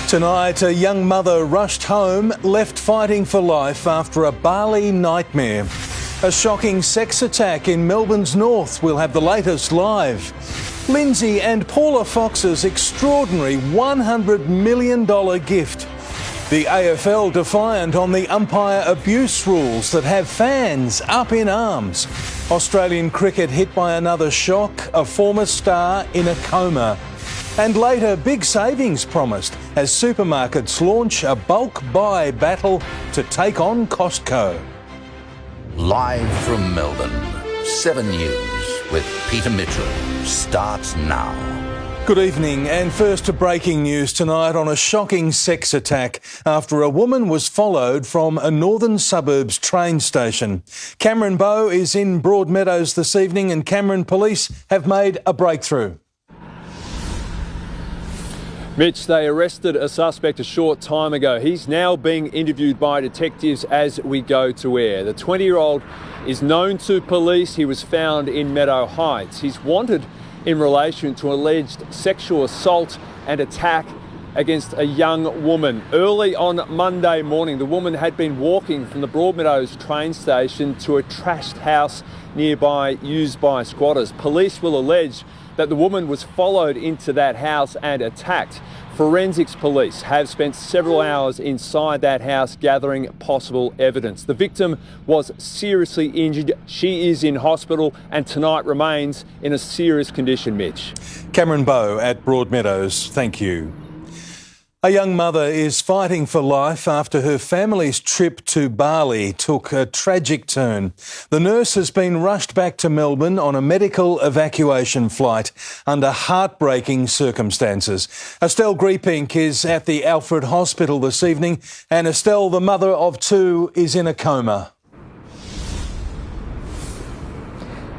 Tonight, a young mother rushed home, left fighting for life after a Bali nightmare. A shocking sex attack in Melbourne's north. We'll have the latest live. Lindsay and Paula Fox's extraordinary $100 million gift. The AFL defiant on the umpire abuse rules that have fans up in arms. Australian cricket hit by another shock, a former star in a coma. And later, big savings promised as supermarkets launch a bulk buy battle to take on Costco. Live from Melbourne, 7 News with Peter Mitchell starts now. Good evening, and first to breaking news tonight on a shocking sex attack after a woman was followed from a northern suburbs train station. Cameron Bowe is in Broadmeadows this evening, and Cameron, police have made a breakthrough. Mitch, they arrested a suspect a short time ago. He's now being interviewed by detectives as we go to air. The 20-year-old is known to police. He was found in Meadow Heights. He's wanted in relation to alleged sexual assault and attack against a young woman. Early on Monday morning, the woman had been walking from the Broadmeadows train station to a trashed house nearby used by squatters. Police will allege that the woman was followed into that house and attacked. Forensics police have spent several hours inside that house gathering possible evidence. The victim was seriously injured. She is in hospital and tonight remains in a serious condition, Mitch. Cameron Bowe at Broadmeadows, thank you. A young mother is fighting for life after her family's trip to Bali took a tragic turn. The nurse has been rushed back to Melbourne on a medical evacuation flight under heartbreaking circumstances. Estelle Griepink is at the Alfred Hospital this evening, and Estelle, the mother of two, is in a coma.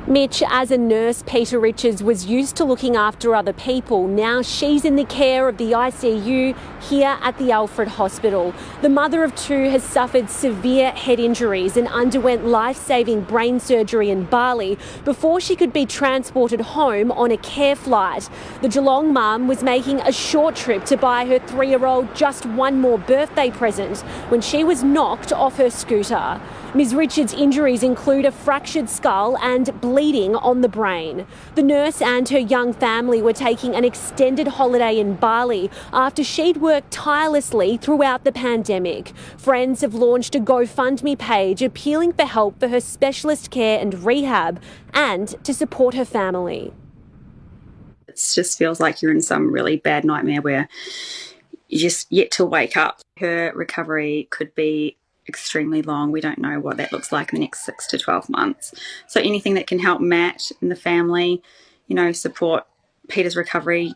Mitch, as a nurse, Peter Richards was used to looking after other people. Now she's in the care of the ICU here at the Alfred Hospital. The mother of two has suffered severe head injuries and underwent life-saving brain surgery in Bali before she could be transported home on a care flight. The Geelong mum was making a short trip to buy her 3-year-old just one more birthday present when she was knocked off her scooter. Ms Richards' injuries include a fractured skull and bleeding on the brain. The nurse and her young family were taking an extended holiday in Bali after she'd worked tirelessly throughout the pandemic. Friends have launched a GoFundMe page appealing for help for her specialist care and rehab and to support her family. It just feels like you're in some really bad nightmare where you're just yet to wake up. Her recovery could be extremely long. We don't know what that looks like in the next 6 to 12 months. So anything that can help Matt and the family, support Peter's recovery.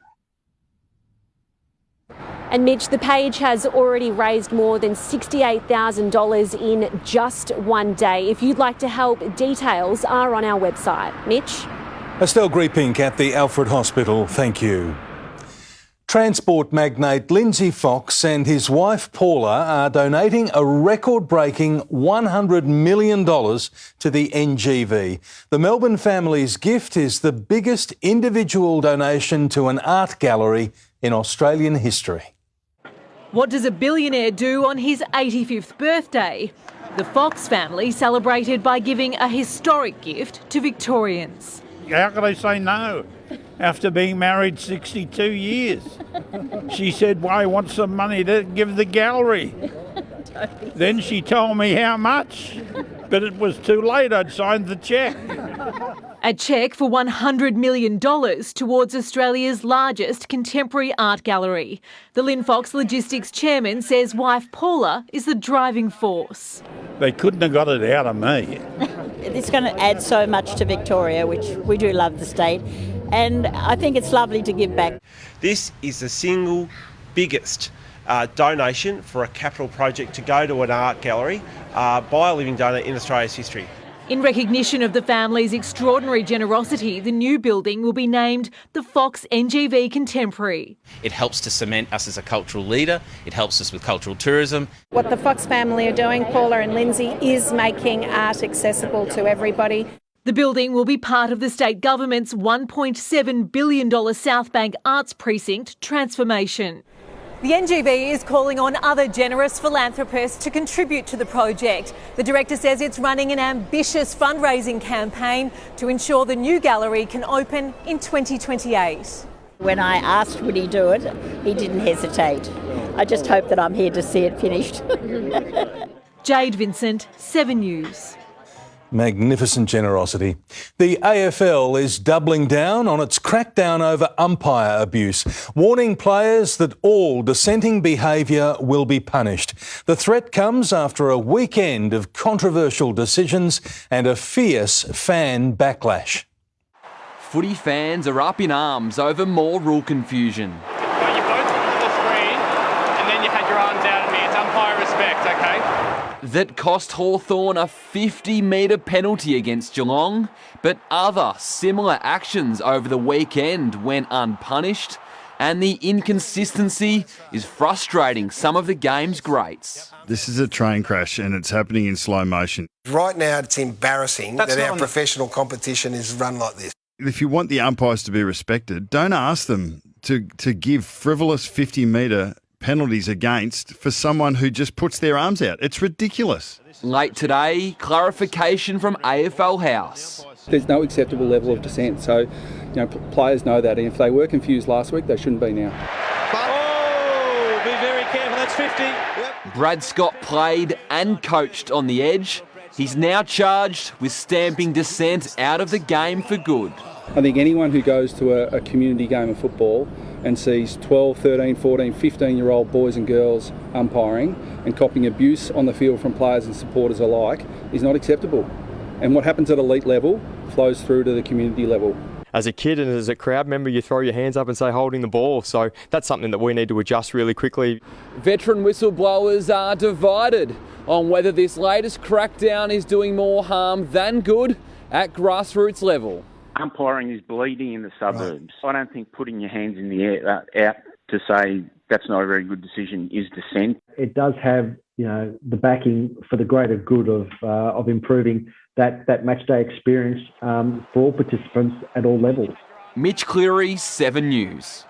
And Mitch, the page has already raised more than $68,000 in just one day. If you'd like to help, details are on our website. Mitch? Estelle Griepink at the Alfred Hospital, thank you. Transport magnate Lindsay Fox and his wife Paula are donating a record-breaking $100 million to the NGV. The Melbourne family's gift is the biggest individual donation to an art gallery in Australian history. What does a billionaire do on his 85th birthday? The Fox family celebrated by giving a historic gift to Victorians. How could I say no? After being married 62 years. She said, well, I want some money to give the gallery. Then she told me how much, but it was too late. I'd signed the cheque. A cheque for $100 million towards Australia's largest contemporary art gallery. The Lynn Fox Logistics chairman says wife Paula is the driving force. They couldn't have got it out of me. It's going to add so much to Victoria, which we do love the state. And I think it's lovely to give back. This is the single biggest donation for a capital project to go to an art gallery by a living donor in Australia's history. In recognition of the family's extraordinary generosity, the new building will be named the Fox NGV Contemporary. It helps to cement us as a cultural leader. It helps us with cultural tourism. What the Fox family are doing, Paula and Lindsay, is making art accessible to everybody. The building will be part of the state government's $1.7 billion South Bank Arts Precinct transformation. The NGV is calling on other generous philanthropists to contribute to the project. The director says it's running an ambitious fundraising campaign to ensure the new gallery can open in 2028. When I asked would he do it, he didn't hesitate. I just hope that I'm here to see it finished. Jade Vincent, 7 News. Magnificent generosity. The AFL is doubling down on its crackdown over umpire abuse, warning players that all dissenting behaviour will be punished. The threat comes after a weekend of controversial decisions and a fierce fan backlash. Footy fans are up in arms over more rule confusion. Well, you both looked at the screen and then you had your arms out at me. It's umpire respect, okay? That cost Hawthorn a 50-metre penalty against Geelong, but other similar actions over the weekend went unpunished, and the inconsistency is frustrating some of the game's greats. This is a train crash and it's happening in slow motion. Right now it's embarrassing that our professional competition is run like this. If you want the umpires to be respected, don't ask them to give frivolous 50-metre penalties against for someone who just puts their arms out. It's ridiculous. Late today, clarification from AFL House. There's no acceptable level of dissent, so players know that, and if they were confused last week, they shouldn't be now. Oh, be very careful, that's 50. Yep. Brad Scott played and coached on the edge. He's now charged with stamping dissent out of the game for good. I think anyone who goes to a community game of football and sees 12, 13, 14, 15-year-old boys and girls umpiring and copying abuse on the field from players and supporters alike is not acceptable. And what happens at elite level flows through to the community level. As a kid and as a crowd member, you throw your hands up and say holding the ball. So that's something that we need to adjust really quickly. Veteran whistleblowers are divided on whether this latest crackdown is doing more harm than good at grassroots level. Umpiring is bleeding in the suburbs. Right. I don't think putting your hands in the air out to say that's not a very good decision is dissent. It does have, the backing for the greater good of improving that match day experience for all participants at all levels. Mitch Cleary, 7 News.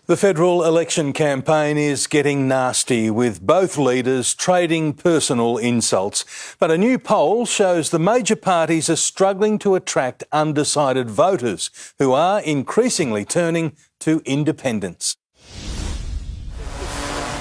The federal election campaign is getting nasty, with both leaders trading personal insults. But a new poll shows the major parties are struggling to attract undecided voters, who are increasingly turning to independents.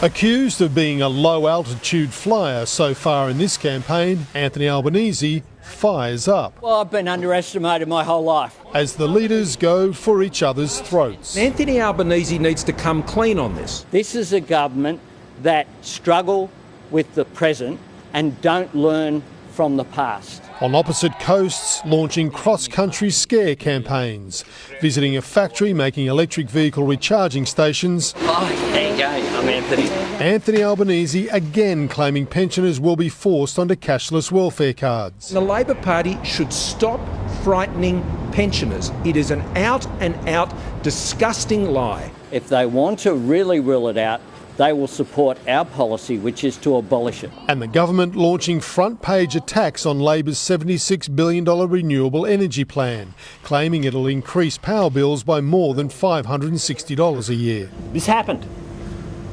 Accused of being a low-altitude flyer so far in this campaign, Anthony Albanese fires up. Well, I've been underestimated my whole life. As the leaders go for each other's throats. Anthony Albanese needs to come clean on this. This is a government that struggle with the present and don't learn from the past. On opposite coasts, launching cross-country scare campaigns, visiting a factory making electric vehicle recharging stations. Oh, there you go. I'm Anthony. Anthony Albanese again claiming pensioners will be forced onto cashless welfare cards. The Labor Party should stop frightening pensioners. It is an out-and-out disgusting lie. If they want to really rule it out, they will support our policy, which is to abolish it. And the government launching front-page attacks on Labor's $76 billion renewable energy plan, claiming it'll increase power bills by more than $560 a year. This happened.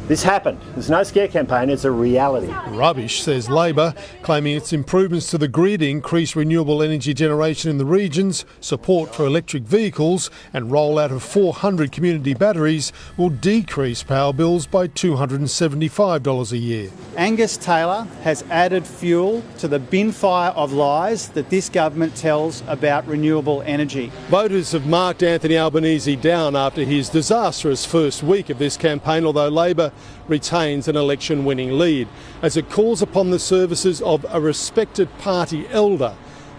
This happened. It's no scare campaign, it's a reality. Rubbish, says Labor, claiming its improvements to the grid increase renewable energy generation in the regions, support for electric vehicles and rollout of 400 community batteries will decrease power bills by $275 a year. Angus Taylor has added fuel to the bin fire of lies that this government tells about renewable energy. Voters have marked Anthony Albanese down after his disastrous first week of this campaign, although Labor retains an election-winning lead as it calls upon the services of a respected party elder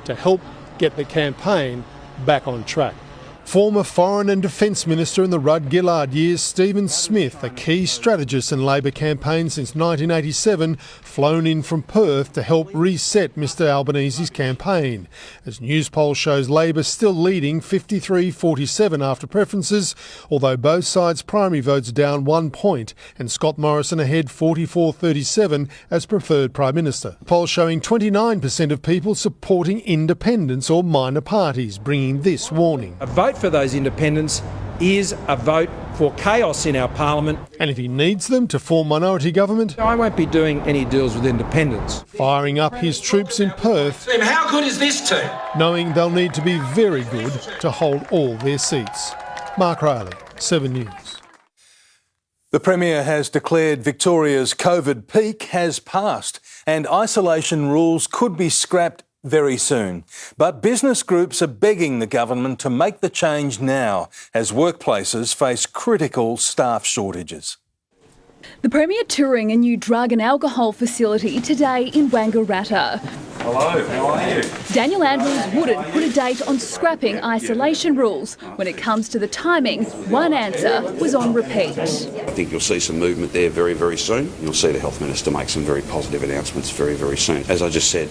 to help get the campaign back on track. Former Foreign and Defence Minister in the Rudd-Gillard years, Stephen Smith, a key strategist in Labor campaigns since 1987, flown in from Perth to help reset Mr Albanese's campaign. As news poll shows Labor still leading 53-47 after preferences, although both sides' primary votes down 1 point and Scott Morrison ahead 44-37 as preferred Prime Minister. Poll showing 29% of people supporting independents or minor parties, bringing this warning. A vote for those independents is a vote for chaos in our parliament. And if he needs them to form minority government, I won't be doing any deals with independents. Firing up his troops in Perth, Team, how good is this team? knowing they'll need to be very good to hold all their seats. Mark Riley, 7 News. The Premier has declared Victoria's COVID peak has passed and isolation rules could be scrapped very soon. But business groups are begging the government to make the change now as workplaces face critical staff shortages. The Premier touring a new drug and alcohol facility today in Wangaratta. Hello, how are you? Daniel Andrews wouldn't put a date on scrapping isolation rules. When it comes to the timing, one answer was on repeat. I think you'll see some movement there very, very soon. You'll see the Health Minister make some very positive announcements very, very soon. As I just said,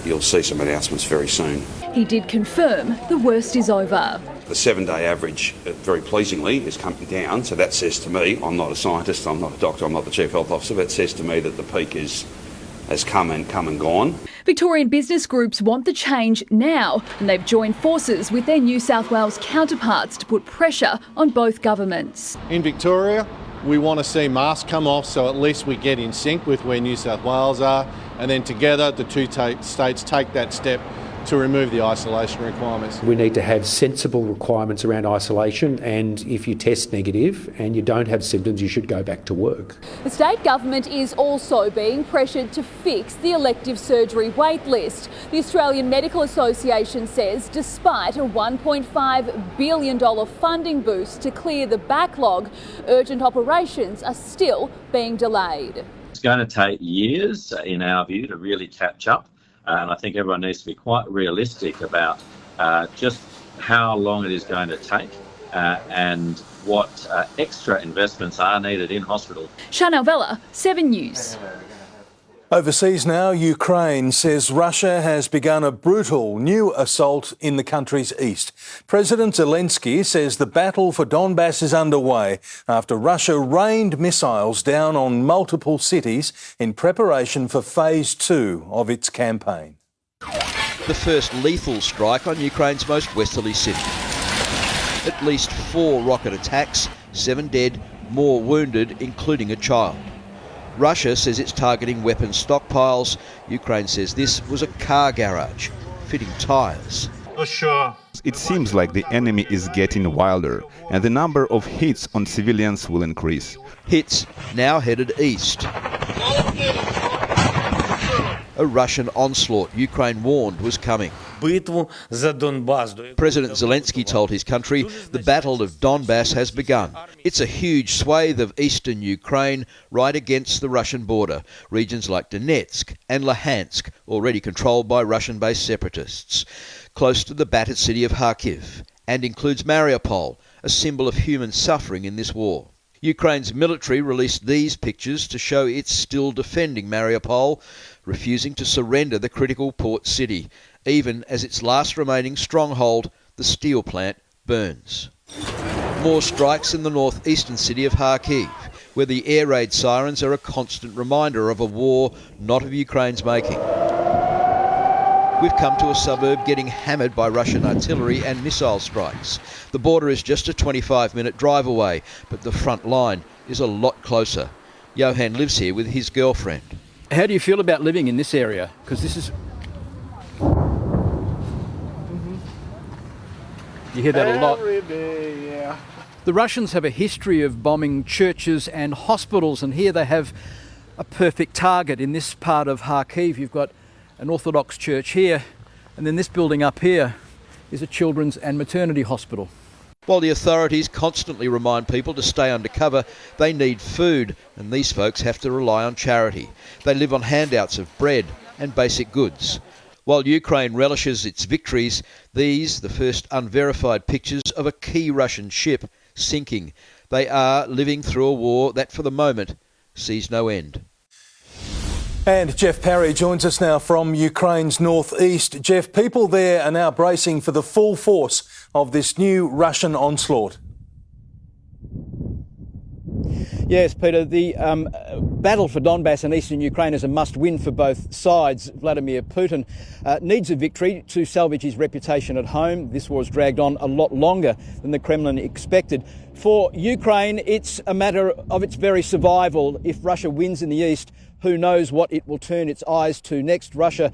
you'll see some announcements very soon. He did confirm the worst is over. The 7-day average, very pleasingly, is coming down. So that says to me, I'm not a scientist, I'm not a doctor, I'm not the Chief Health Officer, that says to me that the peak has come and gone. Victorian business groups want the change now, and they've joined forces with their New South Wales counterparts to put pressure on both governments. In Victoria, we want to see masks come off so at least we get in sync with where New South Wales are, and then together the two states take that step to remove the isolation requirements. We need to have sensible requirements around isolation, and if you test negative and you don't have symptoms, you should go back to work. The state government is also being pressured to fix the elective surgery wait list. The Australian Medical Association says despite a $1.5 billion funding boost to clear the backlog, urgent operations are still being delayed. It's going to take years, in our view, to really catch up. And I think everyone needs to be quite realistic about just how long it is going to take and what extra investments are needed in hospital. Chanel Vella, 7 News. Overseas now, Ukraine says Russia has begun a brutal new assault in the country's east. President Zelensky says the battle for Donbass is underway after Russia rained missiles down on multiple cities in preparation for phase 2 of its campaign. The first lethal strike on Ukraine's most westerly city. At least 4 rocket attacks, 7 dead, more wounded, including a child. Russia says it's targeting weapons stockpiles. Ukraine says this was a car garage, fitting tyres. It seems like the enemy is getting wilder, and the number of hits on civilians will increase. Hits now headed east. A Russian onslaught Ukraine warned was coming. President Zelensky told his country the Battle of Donbass has begun. It's a huge swathe of eastern Ukraine right against the Russian border, regions like Donetsk and Luhansk, already controlled by Russian-based separatists, close to the battered city of Kharkiv, and includes Mariupol, a symbol of human suffering in this war. Ukraine's military released these pictures to show it's still defending Mariupol, refusing to surrender the critical port city, even as its last remaining stronghold, the steel plant, burns. More strikes in the northeastern city of Kharkiv, where the air raid sirens are a constant reminder of a war not of Ukraine's making. We've come to a suburb getting hammered by Russian artillery and missile strikes. The border is just a 25-minute drive away, but the front line is a lot closer. Johan lives here with his girlfriend. How do you feel about living in this area? Because this is... You hear that a lot. Yeah. The Russians have a history of bombing churches and hospitals, and here they have a perfect target. In this part of Kharkiv, you've got an Orthodox church here, and then this building up here is a children's and maternity hospital. While the authorities constantly remind people to stay under cover, they need food, and these folks have to rely on charity. They live on handouts of bread and basic goods. While Ukraine relishes its victories, these, the first unverified pictures of a key Russian ship, sinking. They are living through a war that, for the moment, sees no end. And Jeff Parry joins us now from Ukraine's northeast. Jeff, people there are now bracing for the full force of this new Russian onslaught. Yes, Peter, the battle for Donbass and eastern Ukraine is a must-win for both sides. Vladimir Putin needs a victory to salvage his reputation at home. This war has dragged on a lot longer than the Kremlin expected. For Ukraine, it's a matter of its very survival. If Russia wins in the east, who knows what it will turn its eyes to next. Russia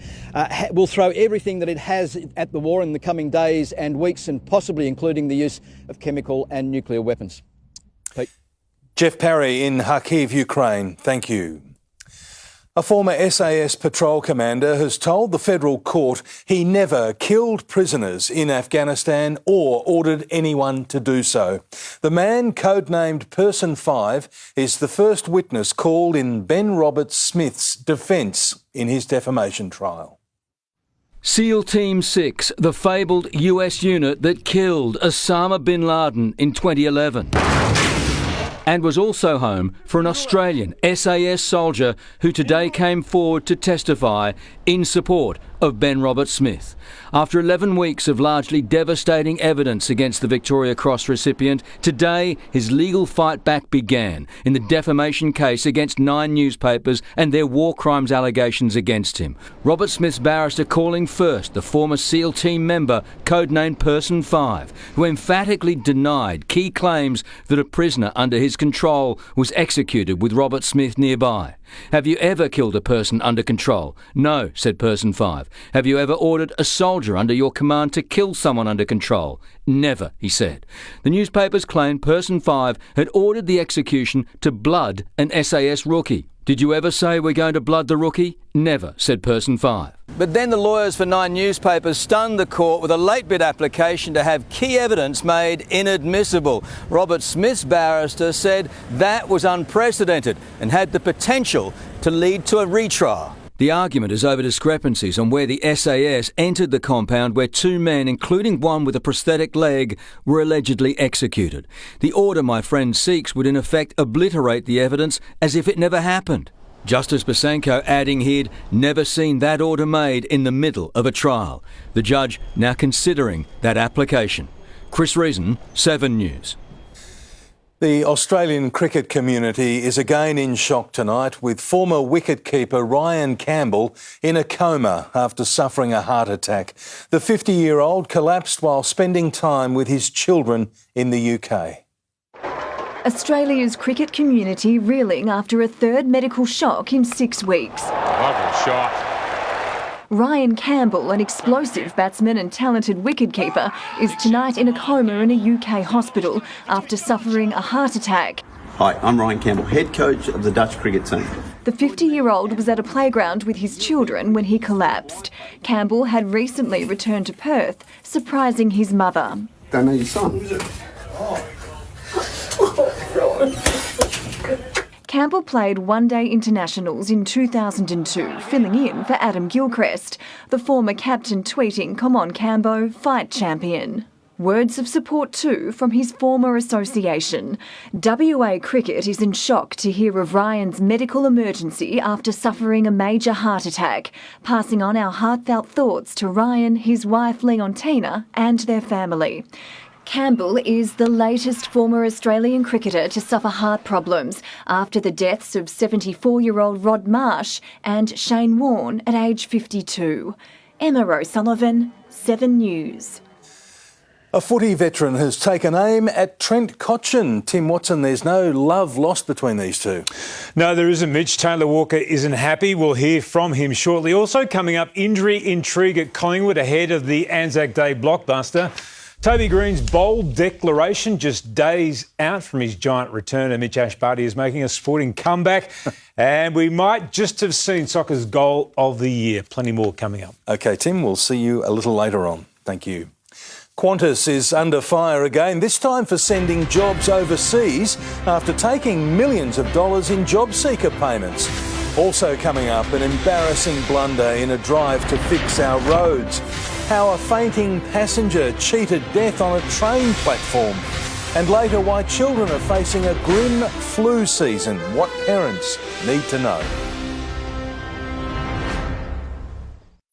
will throw everything that it has at the war in the coming days and weeks, and possibly including the use of chemical and nuclear weapons. Pete. Jeff Parry in Kharkiv, Ukraine. Thank you. A former SAS patrol commander has told the federal court he never killed prisoners in Afghanistan or ordered anyone to do so. The man, codenamed Person 5, is the first witness called in Ben Roberts-Smith's defence in his defamation trial. SEAL Team 6, the fabled US unit that killed Osama bin Laden in 2011. And was also home for an Australian SAS soldier who today came forward to testify in support of Ben Roberts-Smith. After 11 weeks of largely devastating evidence against the Victoria Cross recipient, today his legal fight back began in the defamation case against 9 newspapers and their war crimes allegations against him. Roberts-Smith's barrister calling first the former SEAL team member, codenamed Person 5, who emphatically denied key claims that a prisoner under his control was executed with Roberts-Smith nearby. Have you ever killed a person under control? No, said Person 5. Have you ever ordered a soldier under your command to kill someone under control? Never, he said. The newspapers claimed Person 5 had ordered the execution to blood an SAS rookie. Did you ever say we're going to blood the rookie? Never, said Person 5. But then the lawyers for 9 newspapers stunned the court with a late bid application to have key evidence made inadmissible. Roberts-Smith's barrister said that was unprecedented and had the potential to lead to a retrial. The argument is over discrepancies on where the SAS entered the compound where 2 men, including one with a prosthetic leg, were allegedly executed. The order my friend seeks would in effect obliterate the evidence as if it never happened. Justice Basenko adding he'd never seen that order made in the middle of a trial. The judge now considering that application. Chris Reason, 7 News. The Australian cricket community is again in shock tonight, with former wicketkeeper Ryan Campbell in a coma after suffering a heart attack. The 50-year-old collapsed while spending time with his children in the UK. Australia's cricket community reeling after a third medical shock in 6 weeks. Lovely shot. Ryan Campbell, an explosive batsman and talented wicketkeeper, is tonight in a coma in a UK hospital after suffering a heart attack. Hi, I'm Ryan Campbell, head coach of the Dutch cricket team. The 50-year-old was at a playground with his children when he collapsed. Campbell had recently returned to Perth, surprising his mother. Don't know your son. Campbell played one-day internationals in 2002, filling in for Adam Gilchrist, the former captain tweeting, "Come on, Cambo, fight champion." Words of support too from his former association. WA Cricket is in shock to hear of Ryan's medical emergency after suffering a major heart attack, passing on our heartfelt thoughts to Ryan, his wife Leontina and their family. Campbell is the latest former Australian cricketer to suffer heart problems after the deaths of 74-year-old Rod Marsh and Shane Warne at age 52. Emma O'Sullivan, 7 News. A footy veteran has taken aim at Trent Cotchin. Tim Watson, there's no love lost between these two. No, there isn't, Mitch. Taylor Walker isn't happy. We'll hear from him shortly. Also coming up, injury intrigue at Collingwood ahead of the Anzac Day blockbuster. Toby Green's bold declaration just days out from his giant return, and Mitch Ashbarty is making a sporting comeback. And we might just have seen soccer's goal of the year. Plenty more coming up. OK, Tim, we'll see you a little later on. Thank you. Qantas is under fire again, this time for sending jobs overseas after taking millions of dollars in job seeker payments. Also coming up, an embarrassing blunder in a drive to fix our roads. How a fainting passenger cheated death on a train platform. And later, why children are facing a grim flu season. What parents need to know.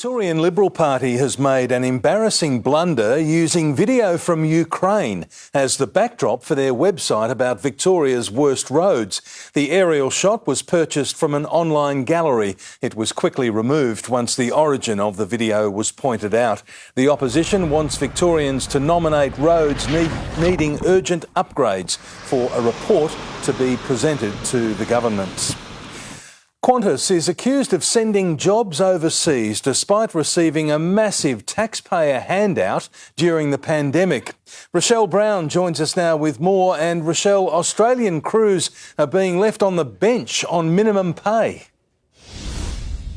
Victorian Liberal Party has made an embarrassing blunder using video from Ukraine as the backdrop for their website about Victoria's worst roads. The aerial shot was purchased from an online gallery. It was quickly removed once the origin of the video was pointed out. The opposition wants Victorians to nominate roads needing urgent upgrades for a report to be presented to the government. Qantas is accused of sending jobs overseas despite receiving a massive taxpayer handout during the pandemic. Rochelle Brown joins us now with more. And Rochelle, Australian crews are being left on the bench on minimum pay.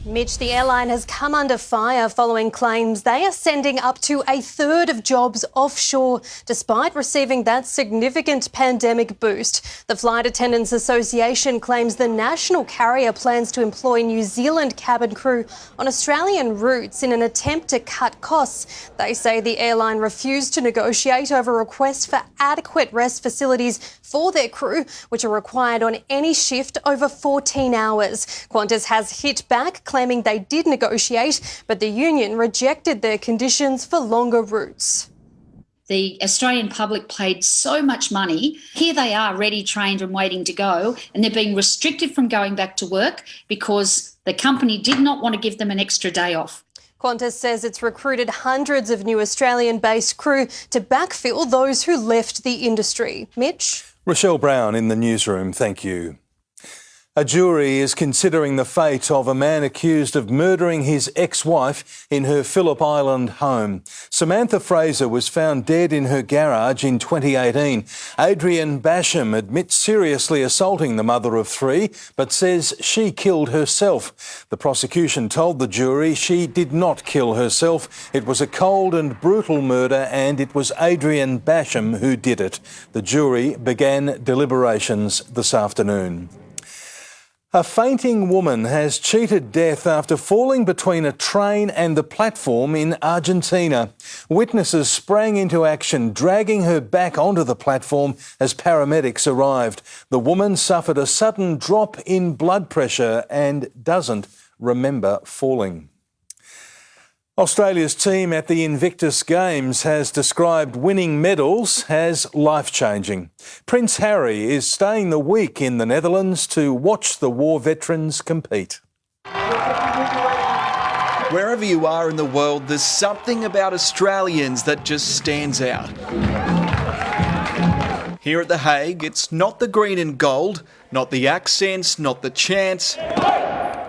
Mitch, the airline has come under fire following claims they are sending up to a third of jobs offshore, despite receiving that significant pandemic boost. The Flight Attendants Association claims the national carrier plans to employ New Zealand cabin crew on Australian routes in an attempt to cut costs. They say the airline refused to negotiate over requests for adequate rest facilities for their crew, which are required on any shift over 14 hours. Qantas has hit back, claiming they did negotiate, but the union rejected their conditions for longer routes. The Australian public paid so much money. Here they are, ready, trained and waiting to go, and they're being restricted from going back to work because the company did not want to give them an extra day off. Qantas says it's recruited hundreds of new Australian-based crew to backfill those who left the industry. Mitch? Rochelle Brown in the newsroom, thank you. A jury is considering the fate of a man accused of murdering his ex-wife in her Phillip Island home. Samantha Fraser was found dead in her garage in 2018. Adrian Basham admits seriously assaulting the mother of three, but says she killed herself. The prosecution told the jury she did not kill herself. It was a cold and brutal murder, and it was Adrian Basham who did it. The jury began deliberations this afternoon. A fainting woman has cheated death after falling between a train and the platform in Argentina. Witnesses sprang into action, dragging her back onto the platform as paramedics arrived. The woman suffered a sudden drop in blood pressure and doesn't remember falling. Australia's team at the Invictus Games has described winning medals as life-changing. Prince Harry is staying the week in the Netherlands to watch the war veterans compete. Wherever you are in the world, there's something about Australians that just stands out. Here at The Hague, it's not the green and gold, not the accents, not the chants.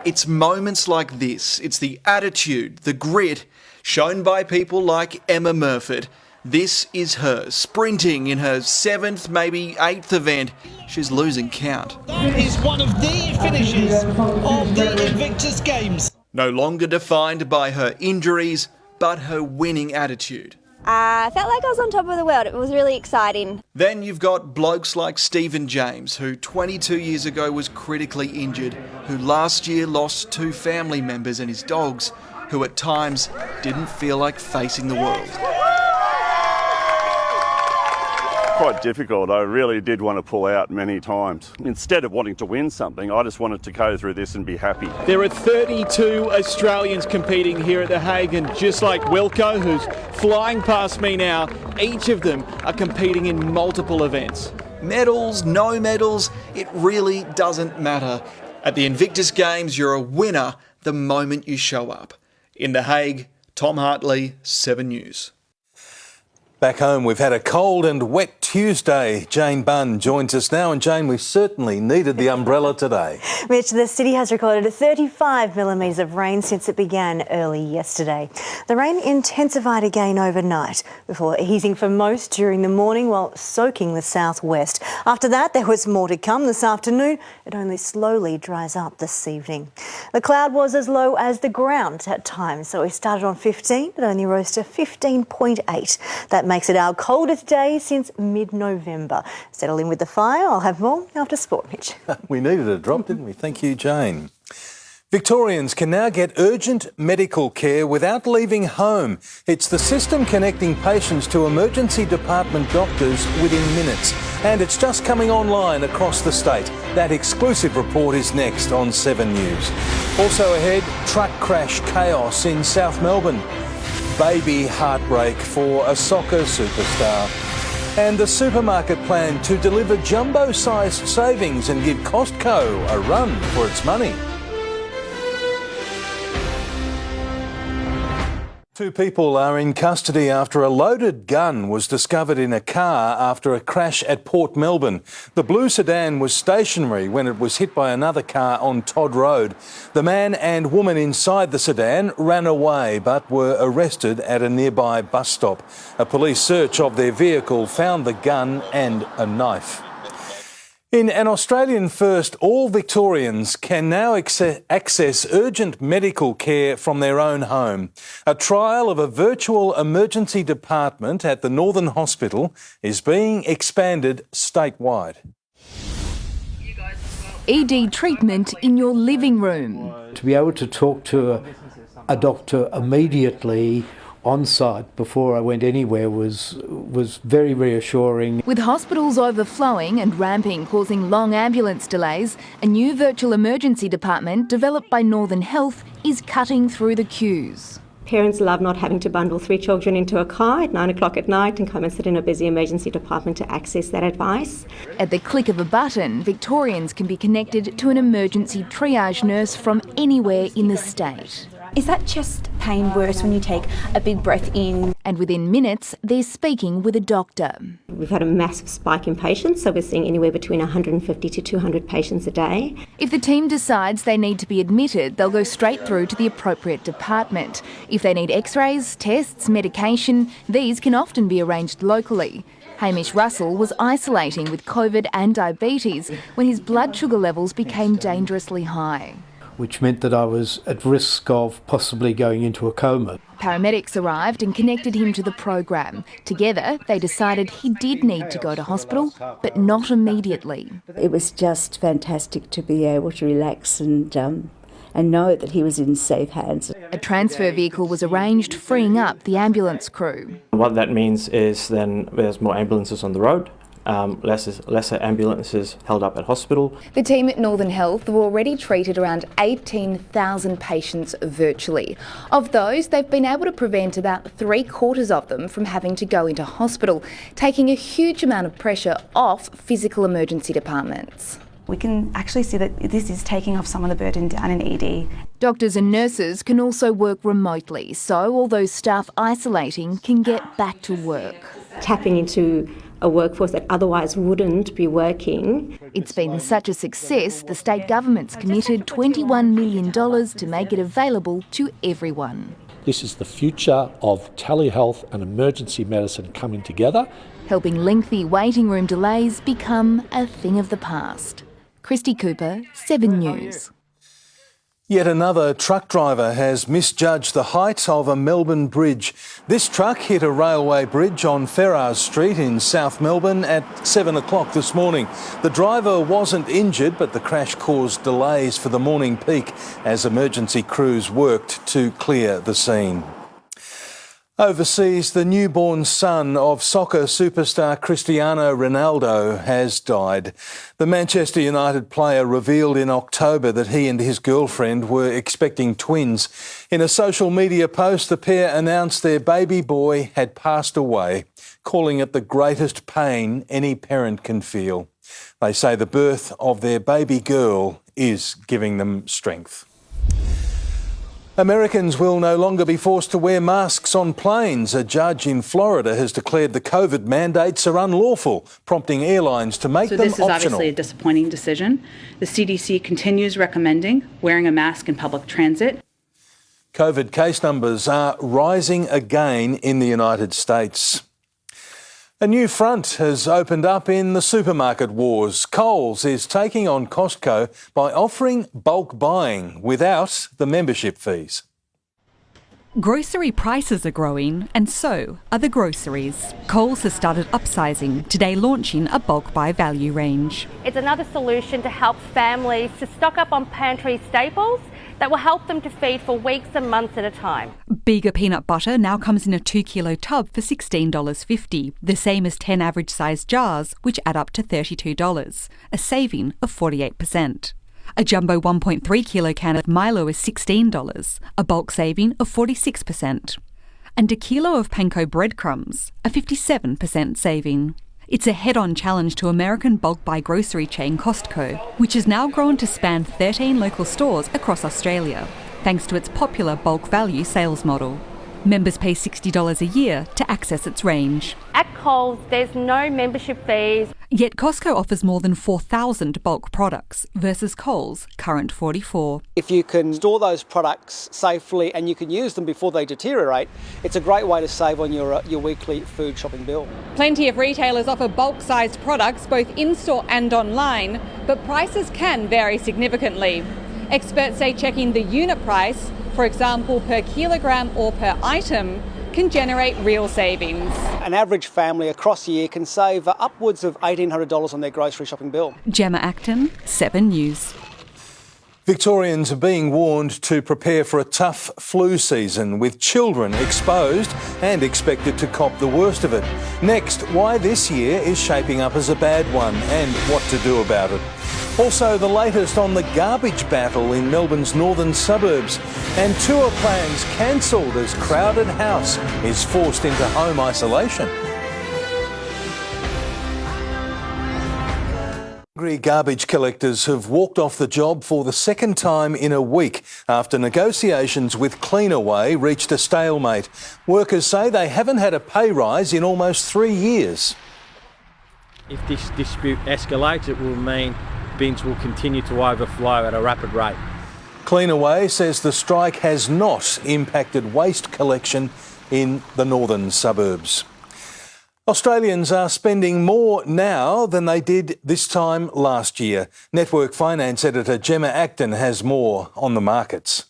It's moments like this. It's the attitude, the grit, shown by people like Emma Murford. This is her, sprinting in her 7th, maybe 8th event. She's losing count. That is one of the finishes of the Invictus Games. No longer defined by her injuries, but her winning attitude. I felt like I was on top of the world. It was really exciting. Then you've got blokes like Stephen James, who 22 years ago was critically injured, who last year lost 2 family members and his dogs, who at times didn't feel like facing the world. Quite difficult. I really did want to pull out many times. Instead of wanting to win something, I just wanted to go through this and be happy. There are 32 Australians competing here at The Hague, and just like Wilco, who's flying past me now, each of them are competing in multiple events. Medals, no medals, it really doesn't matter. At the Invictus Games, you're a winner the moment you show up. In The Hague, Tom Hartley, 7 News. Back home, we've had a cold and wet Tuesday. Jane Bunn joins us now. And Jane, we certainly needed the umbrella today. Mitch, the city has recorded 35 millimetres of rain since it began early yesterday. The rain intensified again overnight before easing for most during the morning while soaking the southwest. After that, there was more to come this afternoon. It only slowly dries up this evening. The cloud was as low as the ground at times, so it started on 15. It only rose to 15.8. That makes it our coldest day since mid-November. Settle in with the fire. I'll have more after sport, Mitch. We needed a drop, didn't we? Thank you, Jane. Victorians can now get urgent medical care without leaving home. It's the system connecting patients to emergency department doctors within minutes. And it's just coming online across the state. That exclusive report is next on 7 News. Also ahead, truck crash chaos in South Melbourne. Baby heartbreak for a soccer superstar. And the supermarket plan to deliver jumbo-sized savings and give Costco a run for its money. 2 people are in custody after a loaded gun was discovered in a car after a crash at Port Melbourne. The blue sedan was stationary when it was hit by another car on Todd Road. The man and woman inside the sedan ran away but were arrested at a nearby bus stop. A police search of their vehicle found the gun and a knife. In an Australian first, all Victorians can now access urgent medical care from their own home. A trial of a virtual emergency department at the Northern Hospital is being expanded statewide. ED treatment in your living room. To be able to talk to a doctor immediately on site before I went anywhere was very reassuring. With hospitals overflowing and ramping causing long ambulance delays, a new virtual emergency department developed by Northern Health is cutting through the queues. Parents love not having to bundle 3 children into a car at 9 o'clock at night and come and sit in a busy emergency department to access that advice. At the click of a button, Victorians can be connected to an emergency triage nurse from anywhere in the state. Is that chest pain worse when you take a big breath in? And within minutes, they're speaking with a doctor. We've had a massive spike in patients, so we're seeing anywhere between 150 to 200 patients a day. If the team decides they need to be admitted, they'll go straight through to the appropriate department. If they need x-rays, tests, medication, these can often be arranged locally. Hamish Russell was isolating with COVID and diabetes when his blood sugar levels became dangerously high, which meant that I was at risk of possibly going into a coma. Paramedics arrived and connected him to the program. Together, they decided he did need to go to hospital, but not immediately. It was just fantastic to be able to relax and know that he was in safe hands. A transfer vehicle was arranged, freeing up the ambulance crew. What that means is then there's more ambulances on the road. Lesser ambulances held up at hospital. The team at Northern Health have already treated around 18,000 patients virtually. Of those, they've been able to prevent about 3/4 of them from having to go into hospital, taking a huge amount of pressure off physical emergency departments. We can actually see that this is taking off some of the burden down in ED. Doctors and nurses can also work remotely, so all those staff isolating can get back to work. Tapping into a workforce that otherwise wouldn't be working. It's been such a success, the state government's committed $21 million to make it available to everyone. This is the future of telehealth and emergency medicine coming together, helping lengthy waiting room delays become a thing of the past. Christy Cooper, 7 News. Yet another truck driver has misjudged the height of a Melbourne bridge. This truck hit a railway bridge on Ferrars Street in South Melbourne at 7 o'clock this morning. The driver wasn't injured, but the crash caused delays for the morning peak as emergency crews worked to clear the scene. Overseas, the newborn son of soccer superstar Cristiano Ronaldo has died. The Manchester United player revealed in October that he and his girlfriend were expecting twins. In a social media post, the pair announced their baby boy had passed away, calling it the greatest pain any parent can feel. They say the birth of their baby girl is giving them strength. Americans will no longer be forced to wear masks on planes. A judge in Florida has declared the COVID mandates are unlawful, prompting airlines to make them optional. So this is obviously a disappointing decision. The CDC continues recommending wearing a mask in public transit. COVID case numbers are rising again in the United States. A new front has opened up in the supermarket wars. Coles is taking on Costco by offering bulk buying without the membership fees. Grocery prices are growing, and so are the groceries. Coles has started upsizing, today launching a bulk buy value range. It's another solution to help families to stock up on pantry staples that will help them to feed for weeks and months at a time. Bega peanut butter now comes in a 2-kilo tub for $16.50, the same as 10 average-sized jars, which add up to $32, a saving of 48%. A jumbo 1.3-kilo can of Milo is $16, a bulk saving of 46%. And a kilo of panko breadcrumbs, a 57% saving. It's a head-on challenge to American bulk buy grocery chain Costco, which has now grown to span 13 local stores across Australia, thanks to its popular bulk value sales model. Members pay $60 a year to access its range. At Coles, there's no membership fees. Yet Costco offers more than 4,000 bulk products versus Coles' current 44. If you can store those products safely and you can use them before they deteriorate, it's a great way to save on your weekly food shopping bill. Plenty of retailers offer bulk-sized products both in-store and online, but prices can vary significantly. Experts say checking the unit price, for example per kilogram or per item, can generate real savings. An average family across the year can save upwards of $1,800 on their grocery shopping bill. Gemma Acton, 7 News. Victorians are being warned to prepare for a tough flu season, with children exposed and expected to cop the worst of it. Next, why this year is shaping up as a bad one and what to do about it. Also, the latest on the garbage battle in Melbourne's northern suburbs, and tour plans cancelled as Crowded House is forced into home isolation. Angry garbage collectors have walked off the job for the second time in a week after negotiations with Cleanaway reached a stalemate. Workers say they haven't had a pay rise in almost 3 years. If this dispute escalates, it will mean bins will continue to overflow at a rapid rate. Cleanaway says the strike has not impacted waste collection in the northern suburbs. Australians are spending more now than they did this time last year. Network Finance editor Gemma Acton has more on the markets.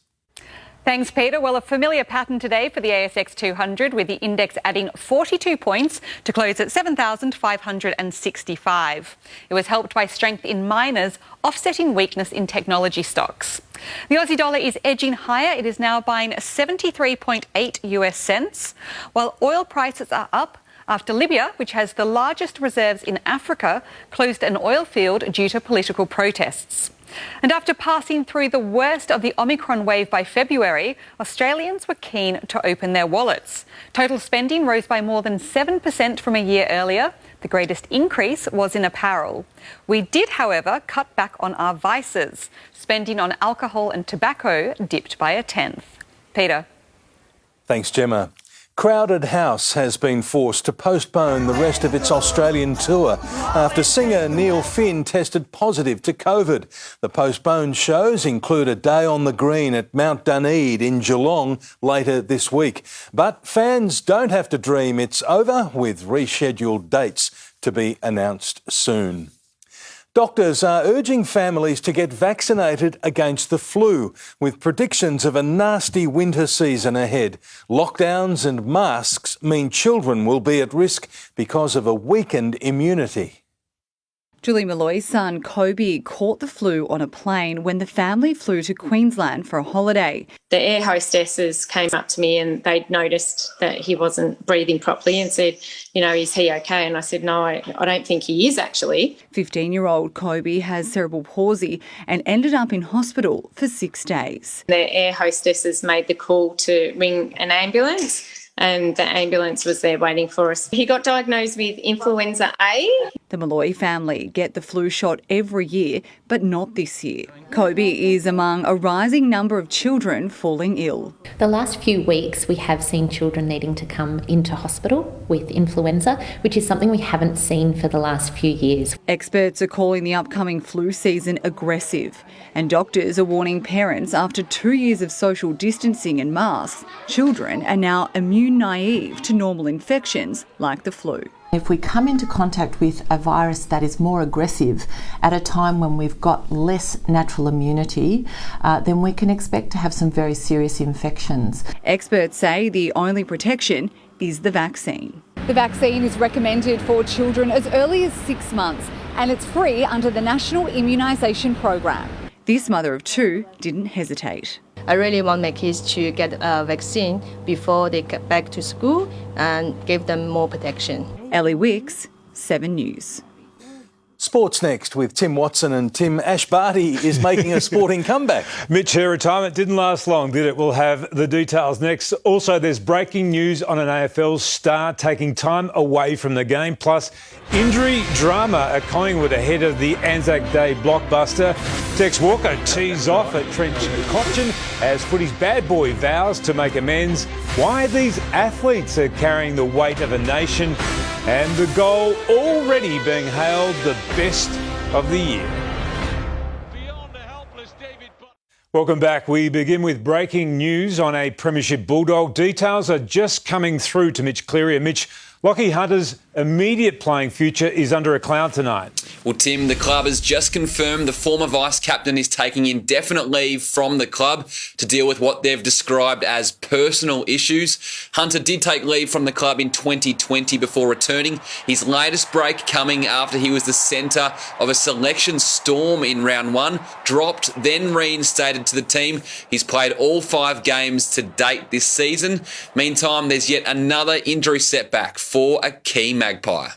Thanks, Peter. Well, a familiar pattern today for the ASX 200, with the index adding 42 points to close at 7,565. It was helped by strength in miners, offsetting weakness in technology stocks. The Aussie dollar is edging higher. It is now buying 73.8 US cents, while oil prices are up after Libya, which has the largest reserves in Africa, closed an oil field due to political protests. And after passing through the worst of the Omicron wave by February, Australians were keen to open their wallets. Total spending rose by more than 7% from a year earlier. The greatest increase was in apparel. We did, however, cut back on our vices. Spending on alcohol and tobacco dipped by 1/10. Peter. Thanks, Gemma. Crowded House has been forced to postpone the rest of its Australian tour after singer Neil Finn tested positive to COVID. The postponed shows include a day on the green at Mount Dunedin in Geelong later this week. But fans don't have to dream it's over, with rescheduled dates to be announced soon. Doctors are urging families to get vaccinated against the flu, with predictions of a nasty winter season ahead. Lockdowns and masks mean children will be at risk because of a weakened immunity. Julie Malloy's son, Kobe, caught the flu on a plane when the family flew to Queensland for a holiday. The air hostesses came up to me and they'd noticed that he wasn't breathing properly and said, is he okay? And I said, no, I don't think he is actually. 15-year-old Kobe has cerebral palsy and ended up in hospital for 6 days. The air hostesses made the call to ring an ambulance, and the ambulance was there waiting for us. He got diagnosed with influenza A. The Malloy family get the flu shot every year, but not this year. Kobe is among a rising number of children falling ill. The last few weeks we have seen children needing to come into hospital with influenza, which is something we haven't seen for the last few years. Experts are calling the upcoming flu season aggressive, and doctors are warning parents after 2 years of social distancing and masks, children are now immune naive to normal infections like the flu. If we come into contact with a virus that is more aggressive at a time when we've got less natural immunity, then we can expect to have some very serious infections. Experts say the only protection is the vaccine. The vaccine is recommended for children as early as 6 months, and it's free under the National Immunisation Program. This mother of two didn't hesitate. I really want my kids to get a vaccine before they get back to school and give them more protection. Ellie Wicks, 7 News. Sports next with Tim Watson, and Tim, Ash Barty is making a sporting comeback. Mitch, her retirement didn't last long, did it? We'll have the details next. Also, there's breaking news on an AFL star taking time away from the game, plus injury drama at Collingwood ahead of the Anzac Day blockbuster. Tex Walker tees off at Trent Cotchin as footy's bad boy vows to make amends. Why these athletes are carrying the weight of a nation, and the goal already being hailed the best of the year. Welcome back. We begin with breaking news on a Premiership Bulldog. Details are just coming through to Mitch Cleary. And Mitch, Lachie Hunter's immediate playing future is under a cloud tonight. Well, Tim, the club has just confirmed the former vice-captain is taking indefinite leave from the club to deal with what they've described as personal issues. Hunter did take leave from the club in 2020 before returning. His latest break coming after he was the centre of a selection storm in round one, dropped, then reinstated to the team. He's played all 5 games to date this season. Meantime, there's yet another injury setback for a key Magpie.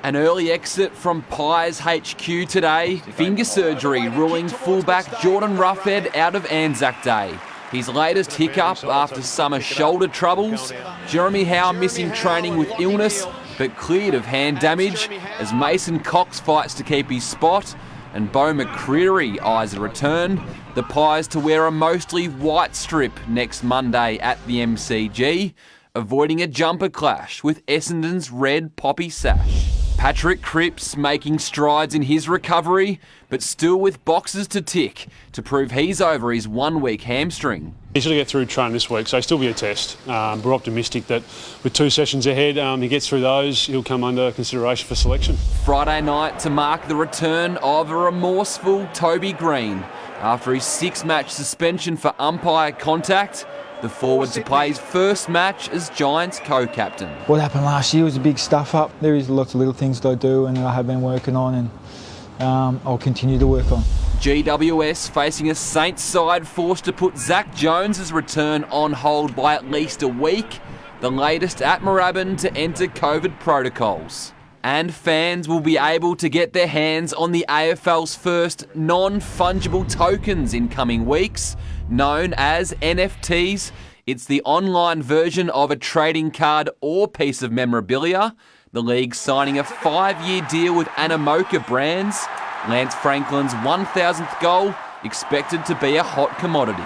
An early exit from Pies HQ today. Finger surgery ruling fullback Jordan Ruffhead out of Anzac Day. His latest hiccup after summer shoulder troubles. Jeremy Howe missing training with illness, but cleared of hand damage as Mason Cox fights to keep his spot. And Beau McCreery eyes a return. The Pies to wear a mostly white strip next Monday at the MCG, avoiding a jumper clash with Essendon's red poppy sash. Patrick Cripps making strides in his recovery, but still with boxes to tick to prove he's over his 1-week hamstring. He's going to get through training this week, so he'll still be a test. We're optimistic that with 2 sessions ahead, he gets through those, he'll come under consideration for selection. Friday night to mark the return of a remorseful Toby Green. After his 6-match suspension for umpire contact, the forward to play his first match as Giants co-captain. What happened last year was a big stuff up. There is lots of little things that I do and that I have been working on, and I'll continue to work on. GWS facing a Saints side forced to put Zach Jones's return on hold by at least a week, the latest at Moorabbin to enter COVID protocols. And fans will be able to get their hands on the AFL's first non-fungible tokens in coming weeks, known as NFTs. It's the online version of a trading card or piece of memorabilia. The league signing a 5-year deal with Animoca Brands. Lance Franklin's 1,000th goal expected to be a hot commodity.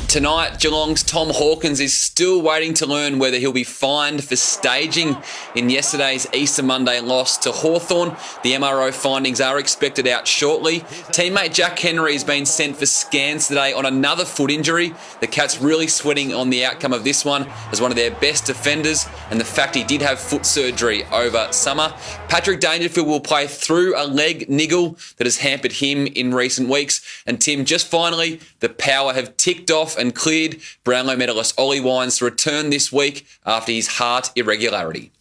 Tonight, Geelong's Tom Hawkins is still waiting to learn whether he'll be fined for staging in yesterday's Easter Monday loss to Hawthorn. The MRO findings are expected out shortly. Teammate Jack Henry has been sent for scans today on another foot injury. The Cats really sweating on the outcome of this one as one of their best defenders, and the fact he did have foot surgery over summer. Patrick Dangerfield will play through a leg niggle that has hampered him in recent weeks. And Tim, just finally, the Power have ticked off and cleared Brownlow medalist Ollie Wines to return this week after his heart irregularity.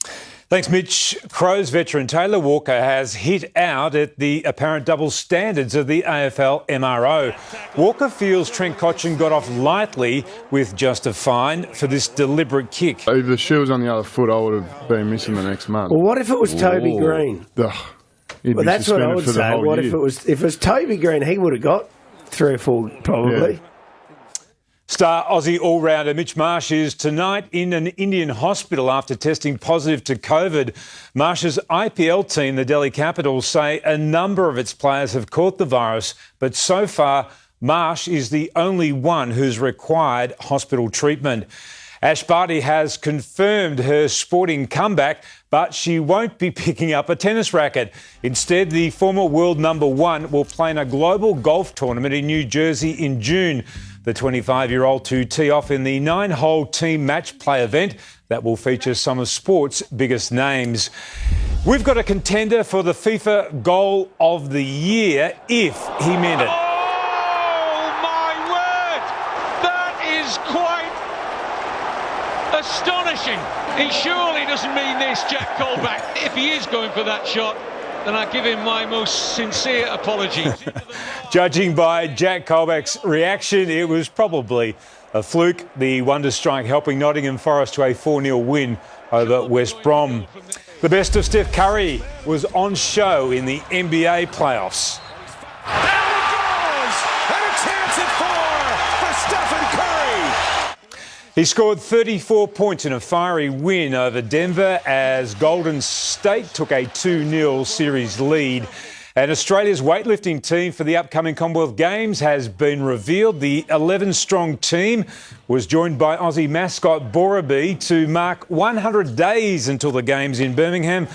Thanks, Mitch. Crows veteran Taylor Walker has hit out at the apparent double standards of the AFL MRO. Walker feels Trent Cotchin got off lightly with just a fine for this deliberate kick. If the shoe was on the other foot, I would have been missing the next month. Well, what if it was Toby Green? Well, that's what I would say. What if it was Toby Green? He would have got 3 or 4 probably. Yeah. Star Aussie all-rounder Mitch Marsh is tonight in an Indian hospital after testing positive to COVID. Marsh's IPL team, the Delhi Capitals, say a number of its players have caught the virus, but so far Marsh is the only one who's required hospital treatment. Ash Barty has confirmed her sporting comeback, but she won't be picking up a tennis racket. Instead, the former world number 1 will play in a global golf tournament in New Jersey in June. The 25-year-old to tee off in the 9-hole team match play event that will feature some of sport's biggest names. We've got a contender for the FIFA Goal of the Year if he meant it. Oh, my word! That is quite astonishing. He surely doesn't mean this, Jack Colback, if he is going for that shot. then I give him my most sincere apologies. Judging by Jack Colback's reaction, it was probably a fluke. The wonder strike helping Nottingham Forest to a 4-0 win over West Brom. The best of Steph Curry was on show in the NBA playoffs. He scored 34 points in a fiery win over Denver as Golden State took a 2-0 series lead. And Australia's weightlifting team for the upcoming Commonwealth Games has been revealed. The 11-strong team was joined by Aussie mascot Borrabee to mark 100 days until the Games in Birmingham.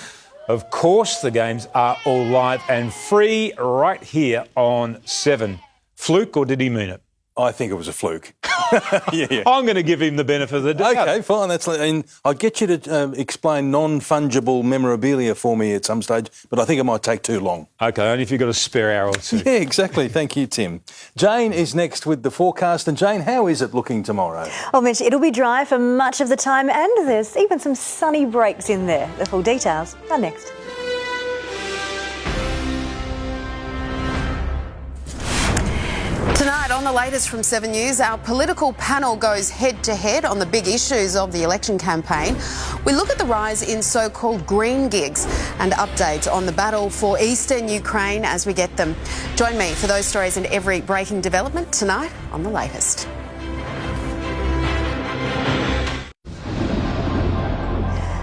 Of course, the Games are all live and free right here on 7. Fluke, or did he mean it? I think it was a fluke. Yeah. I'm going to give him the benefit of the doubt. OK, fine. And I'll get you to explain non-fungible memorabilia for me at some stage, but I think it might take too long. OK, only if you've got a spare hour or two. Yeah, exactly. Thank you, Tim. Jane is next with the forecast. And Jane, how is it looking tomorrow? Well, Mitch, it'll be dry for much of the time and there's even some sunny breaks in there. The full details are next. Tonight on the latest from 7 News, our political panel goes head-to-head on the big issues of the election campaign. We look at the rise in so-called green gigs and updates on the battle for eastern Ukraine as we get them. Join me for those stories and every breaking development tonight on the latest.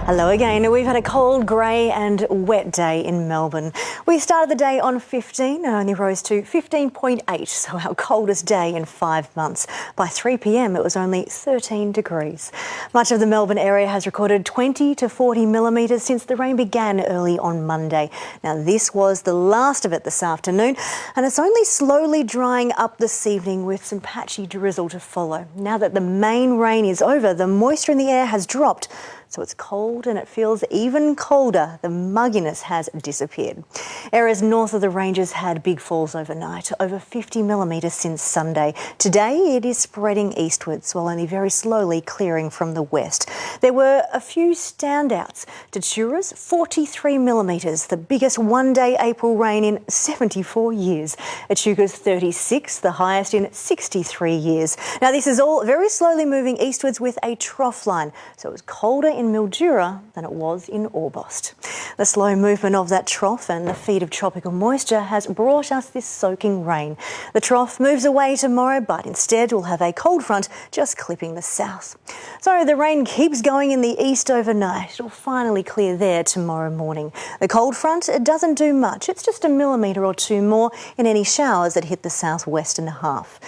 Hello again. We've had a cold, grey and wet day in Melbourne. We started the day on 15 and only rose to 15.8, so our coldest day in 5 months. By 3 p.m. it was only 13 degrees. Much of the Melbourne area has recorded 20 to 40 millimetres since the rain began early on Monday. Now this was the last of it this afternoon and it's only slowly drying up this evening with some patchy drizzle to follow. Now that the main rain is over, the moisture in the air has dropped. So it's cold and it feels even colder. The mugginess has disappeared. Areas north of the ranges had big falls overnight, over 50 millimetres since Sunday. Today it is spreading eastwards while only very slowly clearing from the west. There were a few standouts. Tatura's 43 millimetres, the biggest one-day April rain in 74 years. Echuca's 36, the highest in 63 years. Now this is all very slowly moving eastwards with a trough line. So it was colder in Mildura than it was in Orbost. The slow movement of that trough and the feed of tropical moisture has brought us this soaking rain. The trough moves away tomorrow, but instead we'll have a cold front just clipping the south. So the rain keeps going in the east overnight. It'll finally clear there tomorrow morning. The cold front, it doesn't do much. It's just a millimetre or two more in any showers that hit the southwestern half.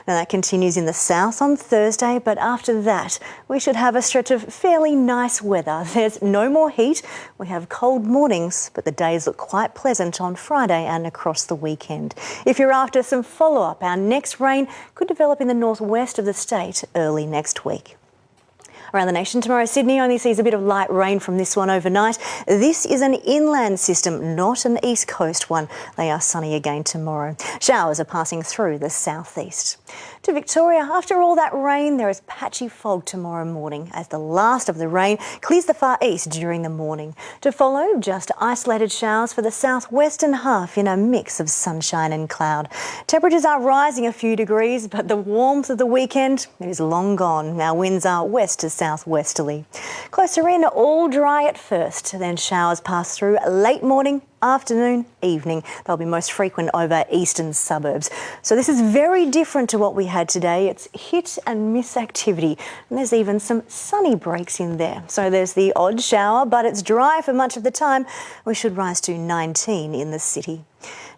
Now that continues in the south on Thursday, but after that we should have a stretch of fairly nice weather. There's no more heat. We have cold mornings, but the days look quite pleasant on Friday and across the weekend. If you're after some follow-up, our next rain could develop in the northwest of the state early next week. Around the nation tomorrow, Sydney only sees a bit of light rain from this one overnight. This is an inland system, not an east coast one. They are sunny again tomorrow. Showers are passing through the southeast. To Victoria, after all that rain, there is patchy fog tomorrow morning as the last of the rain clears the far east during the morning. To follow, just isolated showers for the southwestern half in a mix of sunshine and cloud. Temperatures are rising a few degrees, but the warmth of the weekend is long gone. Now winds are west to southwesterly. Closer in, all dry at first, then showers pass through late morning, afternoon, evening. They'll be most frequent over eastern suburbs. So this is very different to what we had today. It's hit and miss activity. And there's even some sunny breaks in there. So there's the odd shower, but it's dry for much of the time. We should rise to 19 in the city.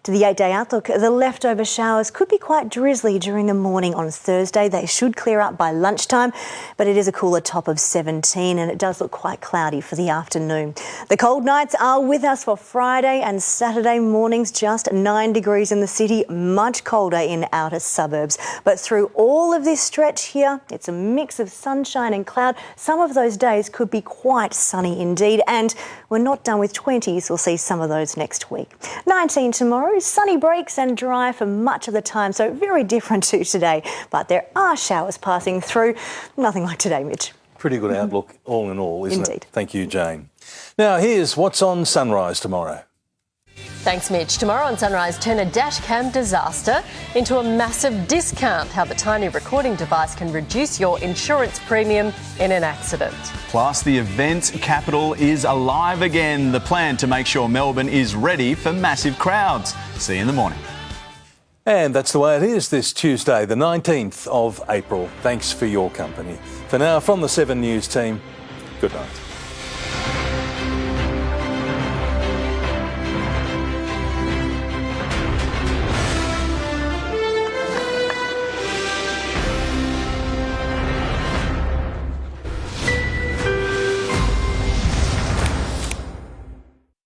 To the 8-day outlook, the leftover showers could be quite drizzly during the morning on Thursday. They should clear up by lunchtime, but it is a cooler top of 17 and it does look quite cloudy for the afternoon. The cold nights are with us for Friday and Saturday mornings, just 9 degrees in the city, much colder in outer suburbs. But through all of this stretch here, it's a mix of sunshine and cloud. Some of those days could be quite sunny indeed, and we're not done with 20s. We'll see some of those next week. 19 tomorrow, sunny breaks and dry for much of the time, so very different to today. But there are showers passing through. Nothing like today, Mitch. Pretty good outlook all in all, isn't Indeed. it? Thank you, Jane. Now here's what's on Sunrise tomorrow. Thanks, Mitch. Tomorrow on Sunrise, turn a dash cam disaster into a massive discount. How the tiny recording device can reduce your insurance premium in an accident. Plus, the events capital is alive again. The plan to make sure Melbourne is ready for massive crowds. See you in the morning. And that's the way it is this Tuesday, the 19th of April. Thanks for your company. For now, from the 7 News team, good night.